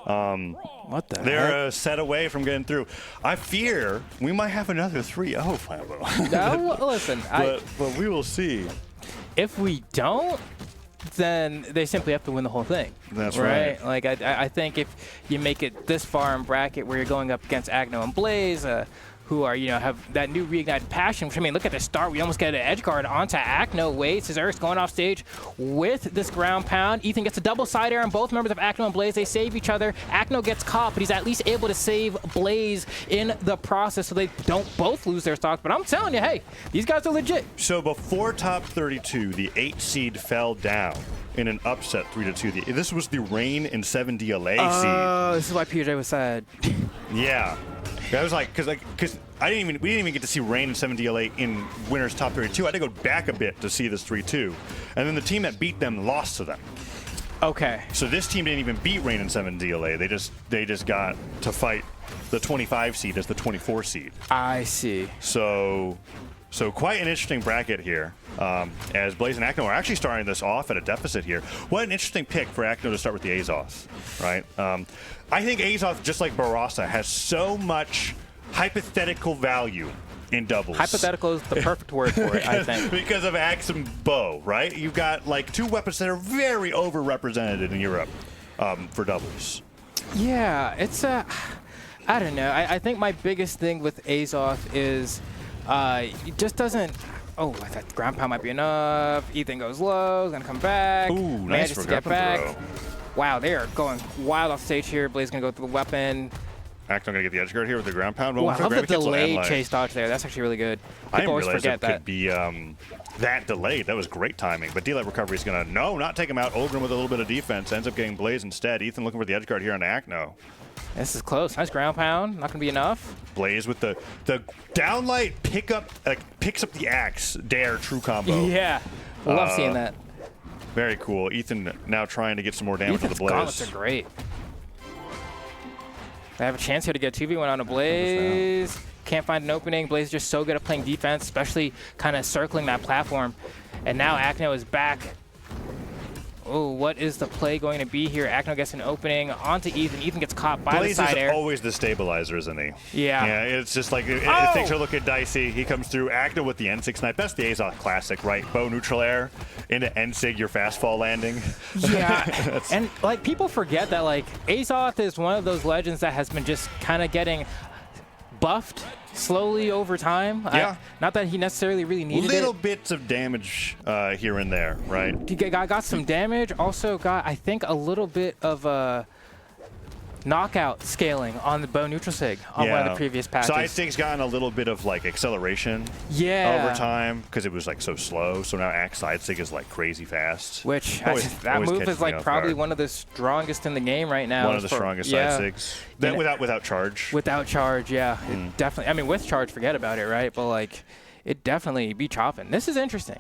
What the They're heck? a set away from getting through. I fear we might have another 3-0 Flambo. No, listen, but we will see. if we don't, then they simply have to win the whole thing. That's right. Like, I think if you make it this far in bracket where you're going up against Acno and Blaze, who are, have that new reignited passion. Which, I mean, look at the start. We almost get an edge guard onto Acno. Wait, Sazurx going off stage with this ground pound. Ethan gets a double side air on both members of Acno and Blaze. They save each other. Acno gets caught, but he's at least able to save Blaze in the process so they don't both lose their stocks. But I'm telling you, hey, these guys are legit. So before top 32, the 8 seed fell down in an upset 3-2. This was the Rain and 7 DLA seed. Oh, this is why PJ was sad. Yeah. I was like, because we didn't even get to see Rain and 7 DLA in winners top 32. I had to go back a bit to see this 3-2, and then the team that beat them lost to them. Okay. So this team didn't even beat Rain and 7 DLA. They just got to fight the 25 seed as the 24 seed. I see. So quite an interesting bracket here, as Blaze and Acno are actually starting this off at a deficit here. What an interesting pick for Acno to start with the Azoth, right? I think Azoth, just like Brawlhalla, has so much hypothetical value in doubles. Hypothetical is the perfect word for it, I think. Because of Axe and Bow, right? You've got like 2 weapons that are very overrepresented in Europe for doubles. Yeah, it's I don't know. I think my biggest thing with Azoth is it just doesn't. Oh, I thought ground pound might be enough. Ethan goes low, gonna come back. Ooh, nice manages for to get weapon back. throw. Wow, they are going wild off stage here. Blaze gonna go through the weapon. Acno gonna get the edge guard here with the ground pound. Ooh, I love the Gravity cancel and, delay chase dodge there. That's actually really good. I didn't always realize forget it that. could be that delayed. That was great timing. But D-Light Recovery is going to, not take him out. Ogren with a little bit of defense. Ends up getting Blaze instead. Ethan looking for the edge guard here on Acno. This is close. Nice ground pound. Not going to be enough. Blaze with the downlight picks up the axe. Dare true combo. Yeah. Love seeing that. Very cool. Ethan now trying to get some more damage with the Blaze. Gauntlets are great. They have a chance here to get 2v1 on a Blaze. Can't find an opening. Blaze is just so good at playing defense, especially kind of circling that platform. And now Acno is back. Oh, what is the play going to be here? Acno gets an opening onto Ethan. Ethan gets caught by Blaze the side is air. always the stabilizer, isn't he? Yeah. Yeah, it's just like, things are looking dicey. He comes through. Acno with the N669. That's the Azoth classic, right? Bow neutral air into N-Sig, your fast fall landing. Yeah, and like people forget that like Azoth is one of those legends that has been just kind of getting buffed slowly over time. Yeah. Not that he necessarily really needed Little bits of damage here and there, right? He got some damage. Also got, I think, a little bit of knockout scaling on the bow neutral sig on one of the previous patches. Side sig's gotten a little bit of like acceleration over time because it was like so slow. So now Axe side sig is like crazy fast. Which that always move catches is me like off probably guard. one of the strongest in the game right now. One of the strongest side sigs. Then without charge. Without charge, yeah. It definitely. I mean, with charge, forget about it, right? But like, it definitely be chopping. This is interesting.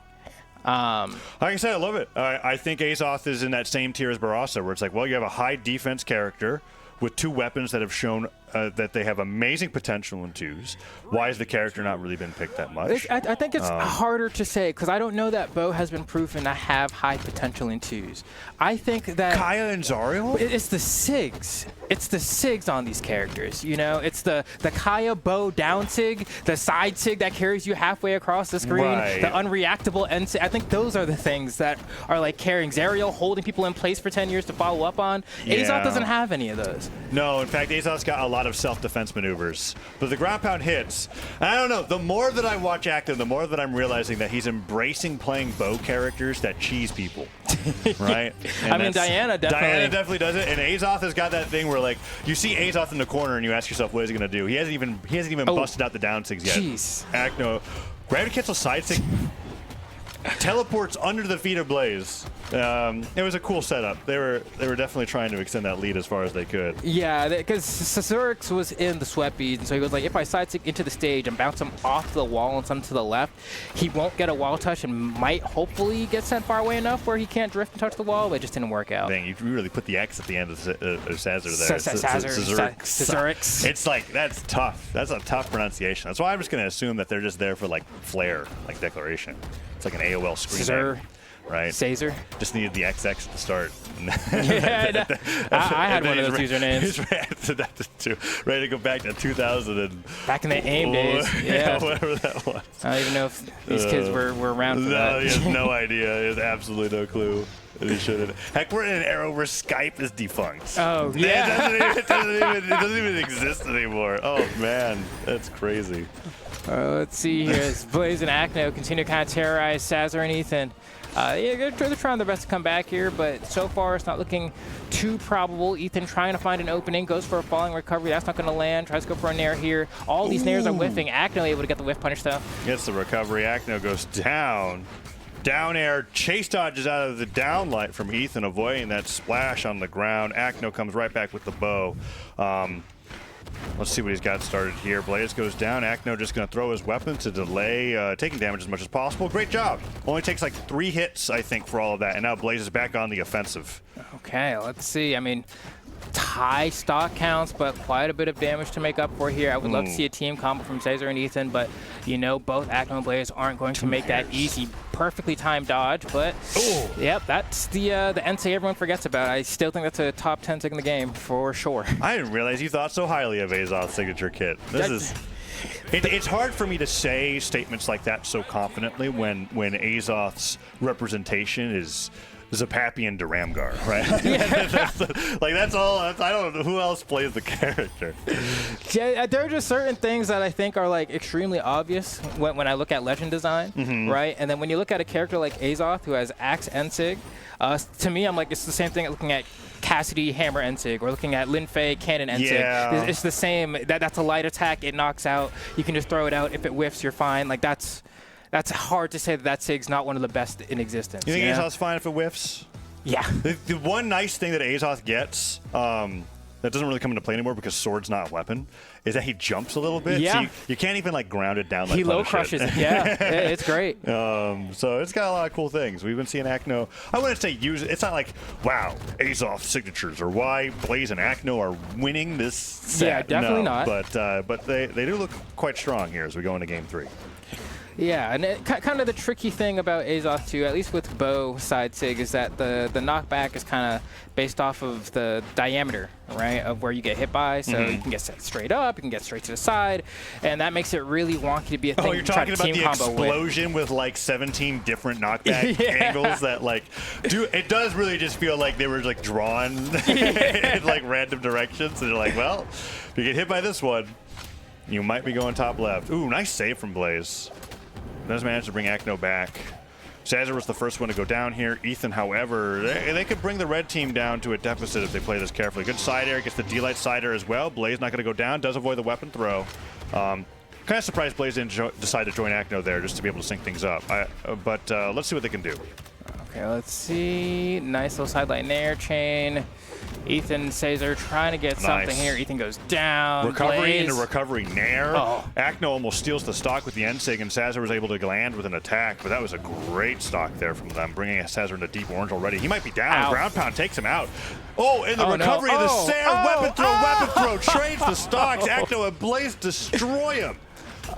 Like I said, I love it. I think Azoth is in that same tier as Barasa, where it's like, well, you have a high defense character with 2 weapons that have shown that they have amazing potential in 2s. Why has the character not really been picked that much? I think it's harder to say because I don't know that Bo has been proven to have high potential in 2s. I think that Kaya and Zariel? It's the SIGs. It's the SIGs on these characters. It's the Kaya Bo down SIG, the side SIG that carries you halfway across the screen, the unreactable end SIG. I think those are the things that are like carrying Zariel, holding people in place for 10 years to follow up on. Azoth doesn't have any of those. No, in fact, Azoth's got a lot of self-defense maneuvers. But the ground pound hits. And I don't know, the more that I watch Active, the more that I'm realizing that he's embracing playing bow characters that cheese people. Right? I mean, Diana definitely does it. And Azoth has got that thing where, like, you see Azoth in the corner and you ask yourself, what is he going to do? He hasn't even busted out the down sigs yet. Jeez. Acno. Gravity cancel side sig. Teleports under the feet of Blaze. It was a cool setup. They were definitely trying to extend that lead as far as they could. Yeah, because Sazurx was in the sweat bead, and so he was like, if I side stick into the stage and bounce him off the wall and some to the left, he won't get a wall touch and might hopefully get sent far away enough where he can't drift and touch the wall, but it just didn't work out. Dang, you really put the X at the end of Sazur there. Sazurx. It's like, that's tough. That's a tough pronunciation. That's why I'm just going to assume that they're just there for like flair, like declaration. It's like an AOL screen name. right? Sazurx. Just needed the XX at the start. Yeah, I had one of those usernames. He's ready to go back to 2000 and back in the AIM days. Yeah, whatever that was. I don't even know if these kids were around for that. No, he has no idea. He has absolutely no clue. And he shouldn't. Heck, we're in an era where Skype is defunct. Oh, yeah. It doesn't even exist anymore. Oh, man. That's crazy. Let's see here. As Blaze and Acno continue to kind of terrorize Sazurx and Ethan. Yeah, they're trying their best to come back here, but so far it's not looking too probable. Ethan trying to find an opening, goes for a falling recovery. That's not going to land. Tries to go for a nair here. All these nairs are whiffing. Acno able to get the whiff punish, though. Gets the recovery. Acno goes down. Down air, chase dodges out of the down light from Ethan, avoiding that splash on the ground. Acno comes right back with the bow. Let's see what he's got started here. Blaze goes down. Acno just going to throw his weapon to delay taking damage as much as possible. Great job. Only takes like 3 hits, I think, for all of that. And now Blaze is back on the offensive. Okay, let's see. I mean, high stock counts, but quite a bit of damage to make up for here. I would love to see a team combo from Sazurx and Ethan, but you know both Acno and Blaze aren't going to make that easy, perfectly timed dodge. But yep, that's the NC everyone forgets about. I still think that's a top 10 tick in the game for sure. I didn't realize you thought so highly of Azoth's signature kit. It's hard for me to say statements like that so confidently when Azoth's representation is Zapapi and Duramgar, right? That's all. I don't know who else plays the character. Yeah, there are just certain things that I think are like extremely obvious when I look at legend design, right? And then when you look at a character like Azoth who has Axe and Sig, to me I'm like it's the same thing looking at Cassidy Hammer and Sig, or looking at Lin Fei Cannon and Sig. It's the same. That's a light attack. It knocks out. You can just throw it out. If it whiffs, you're fine. Like that's hard to say that Sig's not one of the best in existence. You think Azoth's fine if it whiffs? Yeah. The one nice thing that Azoth gets that doesn't really come into play anymore because sword's not a weapon is that he jumps a little bit. Yeah. So you can't even like ground it down like he low crushes it. Yeah. It's great. So it's got a lot of cool things. We've been seeing Acno. I wouldn't say use it. It's not like, wow, Azoth signatures or why Blaze and Acno are winning this set. Yeah, definitely not. But they do look quite strong here as we go into game 3. Yeah, and kind of the tricky thing about Azoth too, at least with bow side Sig, is that the knockback is kind of based off of the diameter, right, of where you get hit by. So you can get straight up, you can get straight to the side, and that makes it really wonky to be a thing. Oh, you're talking about the explosion with like 17 different knockback angles that like, it does really just feel like they were like drawn in like random directions, and you're like, well, if you get hit by this one, you might be going top left. Ooh, nice save from Blaze. Does manage to bring Acno back. Sazurx was the first one to go down here. Ethan, however, they could bring the red team down to a deficit if they play this carefully. Good side air, gets the D-Light side air as well. Blaze not going to go down, does avoid the weapon throw. Kind of surprised Blaze didn't decide to join Acno there just to be able to sync things up. But let's see what they can do. Okay, let's see. Nice little sideline air chain. Ethan Sazurx trying to get something here. Ethan goes down. Recovery Blaze. into recovery nair. Acno almost steals the stock with the N-Sig, and Sazurx was able to land with an attack, but that was a great stock there from them, bringing Sazurx into deep orange already. He might be down. Ground pound takes him out. Oh, in the recovery, the Sair, weapon throw, trades the stocks. Acno and Blaze destroy him.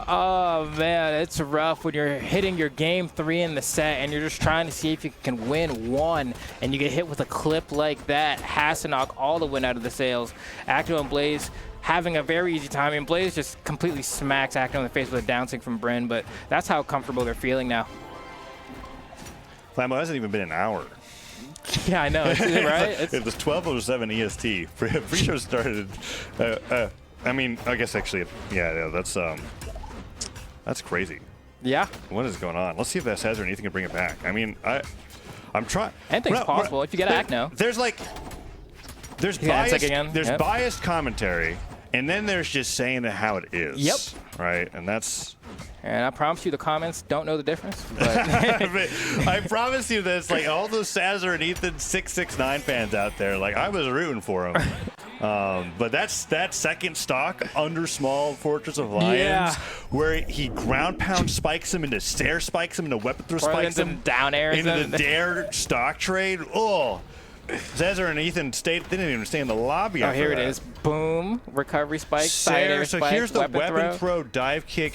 Oh man, it's rough when you're hitting your game 3 in the set and you're just trying to see if you can win 1 and you get hit with a clip like that. Has to knock all the wind out of the sails. Acno and Blaze having a very easy time, and Blaze just completely smacks Acno in the face with a down sync from Bryn, but that's how comfortable they're feeling now. Flammo, hasn't even been an hour. Yeah, I know, right? It was 12:07 EST. Pre-show started. I mean, I guess actually, yeah, that's crazy. Yeah. What is going on? Let's see if that Sazurx and Ethan can bring it back. I mean, I'm trying. Anything's possible if you get Acno. There's biased commentary, and then there's just saying how it is. Yep. Right, and that's. And I promise you the comments don't know the difference. But I promise you this, like all those Sazurx and Ethan669 fans out there, like I was rooting for them. But that's that second stock under small Fortress of Lions, where he ground pound spikes him into stair spikes him into weapon throw spikes him down air into the dare stock trade. Oh, Sazurx and Ethan didn't even stay in the lobby. Oh, here it is. Boom, recovery spike, side air spike, so here's the weapon throw dive kick.